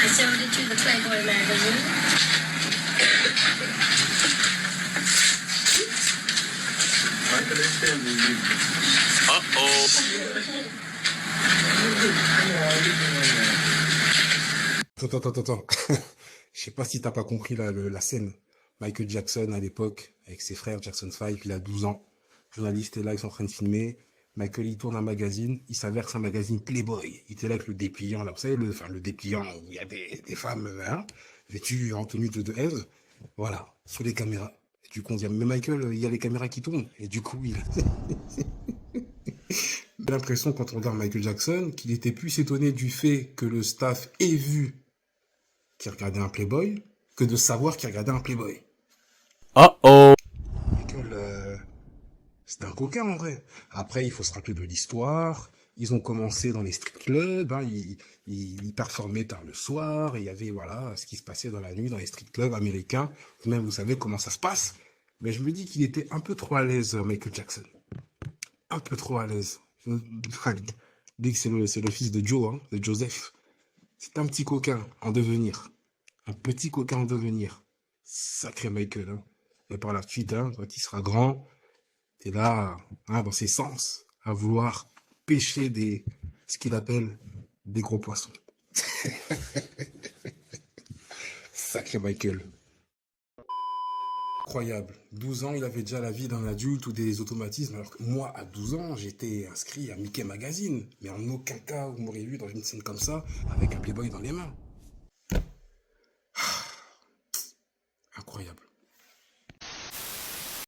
I sold it to the Playboy magazine. Attends. Je sais pas si t'as pas compris la scène. Michael Jackson à l'époque, avec ses frères, Jackson 5, il a 12 ans. Le journaliste est là, ils sont en train de filmer. Michael, il tourne un magazine. Il s'avère que c'est un magazine Playboy. Il était là avec le dépliant, là. Vous savez, le dépliant où il y a des femmes, hein, vêtues en tenue de Ève. Voilà, sur les caméras. Et du coup, on dit, mais Michael, il y a les caméras qui tournent. Et du coup, il a l'impression, quand on regarde Michael Jackson, qu'il était plus étonné du fait que le staff ait vu qu'il regardait un Playboy que de savoir qu'il regardait un Playboy. Michael, c'est un coquin en vrai. Après, il faut se rappeler de l'histoire. Ils ont commencé dans les strip clubs, hein, ils performaient tard le soir, et il y avait voilà ce qui se passait dans la nuit dans les strip clubs américains. Même vous savez comment ça se passe. Mais je me dis qu'il était un peu trop à l'aise, Michael Jackson. Un peu trop à l'aise. Dès que c'est le fils de Joe, hein, de Joseph. C'est un petit coquin en devenir. Un petit coquin en devenir. Sacré Michael. Hein. Et par la suite, hein, quand il sera grand, t'es là, hein, dans ses sens, à vouloir pêcher ce qu'il appelle des gros poissons. Sacré Michael. Incroyable. 12 ans, il avait déjà la vie d'un adulte ou des automatismes, alors que moi, à 12 ans, j'étais inscrit à Mickey Magazine. Mais en aucun cas, vous m'auriez vu dans une scène comme ça, avec un Playboy dans les mains.